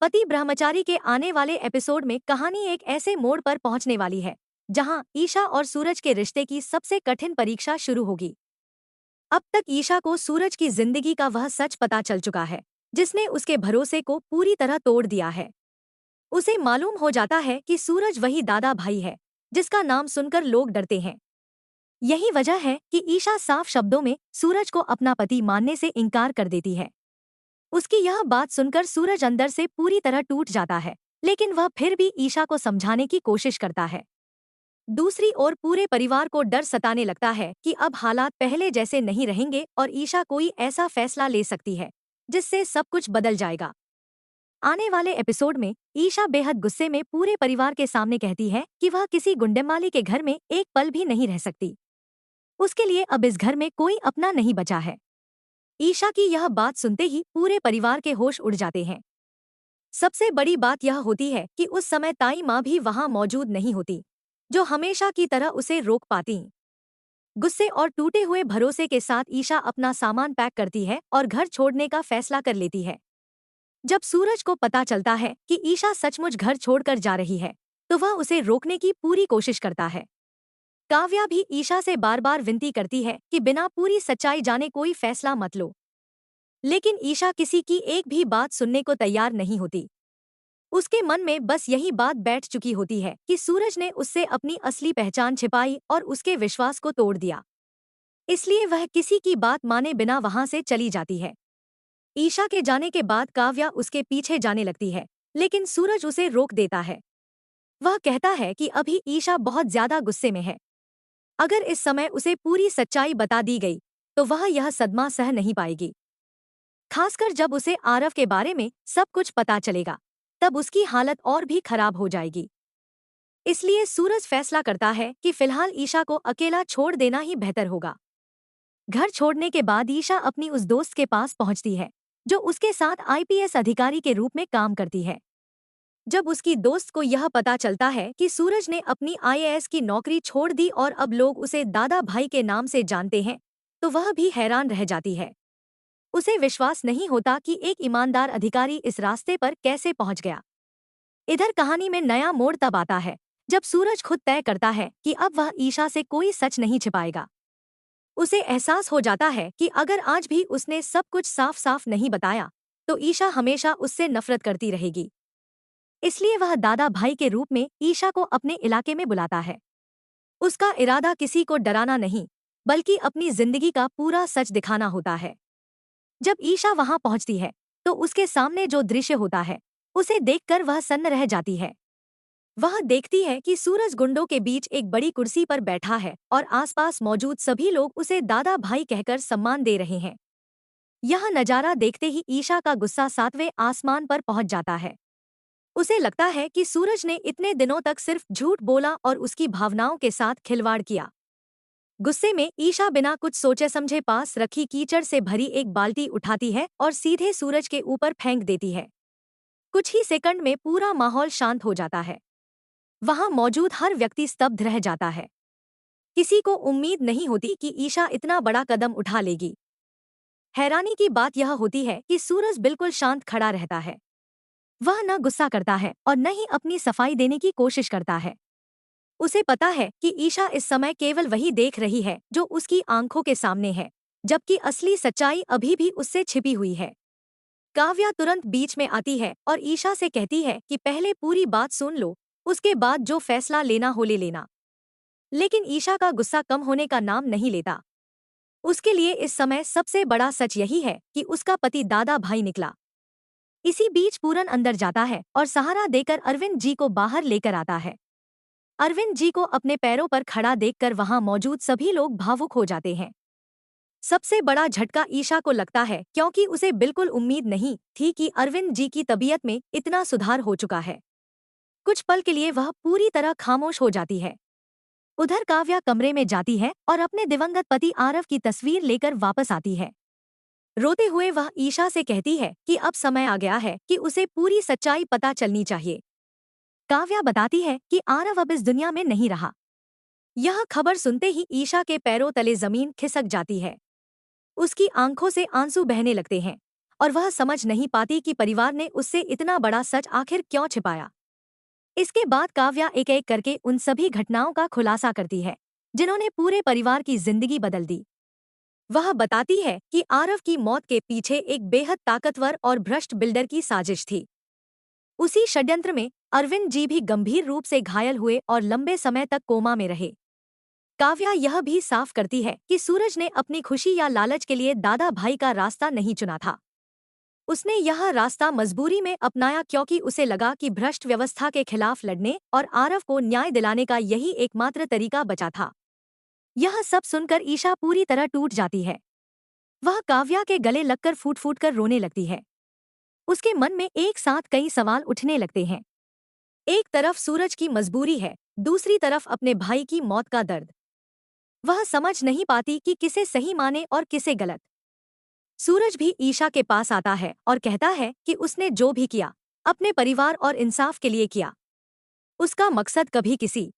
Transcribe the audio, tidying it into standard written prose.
पति ब्रह्मचारी के आने वाले एपिसोड में कहानी एक ऐसे मोड़ पर पहुंचने वाली है जहां ईशा और सूरज के रिश्ते की सबसे कठिन परीक्षा शुरू होगी। अब तक ईशा को सूरज की जिंदगी का वह सच पता चल चुका है जिसने उसके भरोसे को पूरी तरह तोड़ दिया है। उसे मालूम हो जाता है कि सूरज वही दादा भाई है जिसका नाम सुनकर लोग डरते हैं। यही वजह है कि ईशा साफ शब्दों में सूरज को अपना पति मानने से इनकार कर देती है। उसकी यह बात सुनकर सूरज अंदर से पूरी तरह टूट जाता है, लेकिन वह फिर भी ईशा को समझाने की कोशिश करता है। दूसरी ओर पूरे परिवार को डर सताने लगता है कि अब हालात पहले जैसे नहीं रहेंगे और ईशा कोई ऐसा फैसला ले सकती है जिससे सब कुछ बदल जाएगा। आने वाले एपिसोड में ईशा बेहद गुस्से में पूरे परिवार के सामने कहती है कि वह किसी गुंडेमाली के घर में एक पल भी नहीं रह सकती। उसके लिए अब इस घर में कोई अपना नहीं बचा है। ईशा की यह बात सुनते ही पूरे परिवार के होश उड़ जाते हैं। सबसे बड़ी बात यह होती है कि उस समय ताई माँ भी वहां मौजूद नहीं होती, जो हमेशा की तरह उसे रोक पाती। गुस्से और टूटे हुए भरोसे के साथ ईशा अपना सामान पैक करती है और घर छोड़ने का फैसला कर लेती है। जब सूरज को पता चलता है कि ईशा सचमुच घर छोड़कर जा रही है, तो वह उसे रोकने की पूरी कोशिश करता है। काव्या भी ईशा से बार बार विनती करती है कि बिना पूरी सच्चाई जाने कोई फैसला मत लो, लेकिन ईशा किसी की एक भी बात सुनने को तैयार नहीं होती। उसके मन में बस यही बात बैठ चुकी होती है कि सूरज ने उससे अपनी असली पहचान छिपाई और उसके विश्वास को तोड़ दिया। इसलिए वह किसी की बात माने बिना वहां से चली जाती है। ईशा के जाने के बाद काव्या उसके पीछे जाने लगती है, लेकिन सूरज उसे रोक देता है। वह कहता है कि अभी ईशा बहुत ज्यादा गुस्से में है। अगर इस समय उसे पूरी सच्चाई बता दी गई तो वह यह सदमा सह नहीं पाएगी। खासकर जब उसे आरव के बारे में सब कुछ पता चलेगा, तब उसकी हालत और भी खराब हो जाएगी। इसलिए सूरज फैसला करता है कि फिलहाल ईशा को अकेला छोड़ देना ही बेहतर होगा। घर छोड़ने के बाद ईशा अपनी उस दोस्त के पास पहुंचती है जो उसके साथ आईपीएस अधिकारी के रूप में काम करती है। जब उसकी दोस्त को यह पता चलता है कि सूरज ने अपनी आईएएस की नौकरी छोड़ दी और अब लोग उसे दादा भाई के नाम से जानते हैं, तो वह भी हैरान रह जाती है। उसे विश्वास नहीं होता कि एक ईमानदार अधिकारी इस रास्ते पर कैसे पहुंच गया। इधर कहानी में नया मोड़ तब आता है जब सूरज खुद तय करता है कि अब वह ईशा से कोई सच नहीं छिपाएगा। उसे एहसास हो जाता है कि अगर आज भी उसने सब कुछ साफ साफ नहीं बताया तो ईशा हमेशा उससे नफरत करती रहेगी। इसलिए वह दादा भाई के रूप में ईशा को अपने इलाके में बुलाता है। उसका इरादा किसी को डराना नहीं, बल्कि अपनी जिंदगी का पूरा सच दिखाना होता है। जब ईशा वहां पहुंचती है तो उसके सामने जो दृश्य होता है उसे देखकर वह सन्न रह जाती है। वह देखती है कि सूरज गुंडों के बीच एक बड़ी कुर्सी पर बैठा है और आसपास मौजूद सभी लोग उसे दादा भाई कहकर सम्मान दे रहे हैं। यह नजारा देखते ही ईशा का गुस्सा सातवें आसमान पर पहुंच जाता है। उसे लगता है कि सूरज ने इतने दिनों तक सिर्फ झूठ बोला और उसकी भावनाओं के साथ खिलवाड़ किया। गुस्से में ईशा बिना कुछ सोचे समझे पास रखी कीचड़ से भरी एक बाल्टी उठाती है और सीधे सूरज के ऊपर फेंक देती है। कुछ ही सेकंड में पूरा माहौल शांत हो जाता है। वहां मौजूद हर व्यक्ति स्तब्ध रह जाता है। किसी को उम्मीद नहीं होती कि ईशा इतना बड़ा कदम उठा लेगी। हैरानी की बात यह होती है कि सूरज बिल्कुल शांत खड़ा रहता है। वह न गुस्सा करता है और न ही अपनी सफाई देने की कोशिश करता है। उसे पता है कि ईशा इस समय केवल वही देख रही है जो उसकी आंखों के सामने है, जबकि असली सच्चाई अभी भी उससे छिपी हुई है। काव्या तुरंत बीच में आती है और ईशा से कहती है कि पहले पूरी बात सुन लो, उसके बाद जो फैसला लेना हो ले लेना। लेकिन ईशा का गुस्सा कम होने का नाम नहीं लेता। उसके लिए इस समय सबसे बड़ा सच यही है कि उसका पति दादा भाई निकला। इसी बीच पूरन अंदर जाता है और सहारा देकर अरविंद जी को बाहर लेकर आता है। अरविंद जी को अपने पैरों पर खड़ा देखकर वहां मौजूद सभी लोग भावुक हो जाते हैं। सबसे बड़ा झटका ईशा को लगता है, क्योंकि उसे बिल्कुल उम्मीद नहीं थी कि अरविंद जी की तबीयत में इतना सुधार हो चुका है। कुछ पल के लिए वह पूरी तरह खामोश हो जाती है। उधर काव्या कमरे में जाती है और अपने दिवंगत पति आरव की तस्वीर लेकर वापस आती है। रोते हुए वह ईशा से कहती है कि अब समय आ गया है कि उसे पूरी सच्चाई पता चलनी चाहिए। काव्या बताती है कि आरव अब इस दुनिया में नहीं रहा। यह खबर सुनते ही ईशा के पैरों तले जमीन खिसक जाती है। उसकी आंखों से आंसू बहने लगते हैं और वह समझ नहीं पाती कि परिवार ने उससे इतना बड़ा सच आखिर क्यों छिपाया। इसके बाद काव्या एक एक करके उन सभी घटनाओं का खुलासा करती है जिन्होंने पूरे परिवार की जिंदगी बदल दी। वह बताती है कि आरव की मौत के पीछे एक बेहद ताकतवर और भ्रष्ट बिल्डर की साजिश थी। उसी षड्यंत्र में अरविंद जी भी गंभीर रूप से घायल हुए और लंबे समय तक कोमा में रहे। काव्या यह भी साफ करती है कि सूरज ने अपनी खुशी या लालच के लिए दादा भाई का रास्ता नहीं चुना था। उसने यह रास्ता मजबूरी में अपनाया क्योंकि उसे लगा कि भ्रष्ट व्यवस्था के खिलाफ लड़ने और आरव को न्याय दिलाने का यही एकमात्र तरीका बचा था। यह सब सुनकर ईशा पूरी तरह टूट जाती है। वह काव्या के गले लगकर फूट फूट कर रोने लगती है। उसके मन में एक साथ कई सवाल उठने लगते हैं। एक तरफ सूरज की मजबूरी है, दूसरी तरफ अपने भाई की मौत का दर्द। वह समझ नहीं पाती कि किसे सही माने और किसे गलत। सूरज भी ईशा के पास आता है और कहता है कि उसने जो भी किया अपने परिवार और इंसाफ के लिए किया। उसका मकसद कभी किसी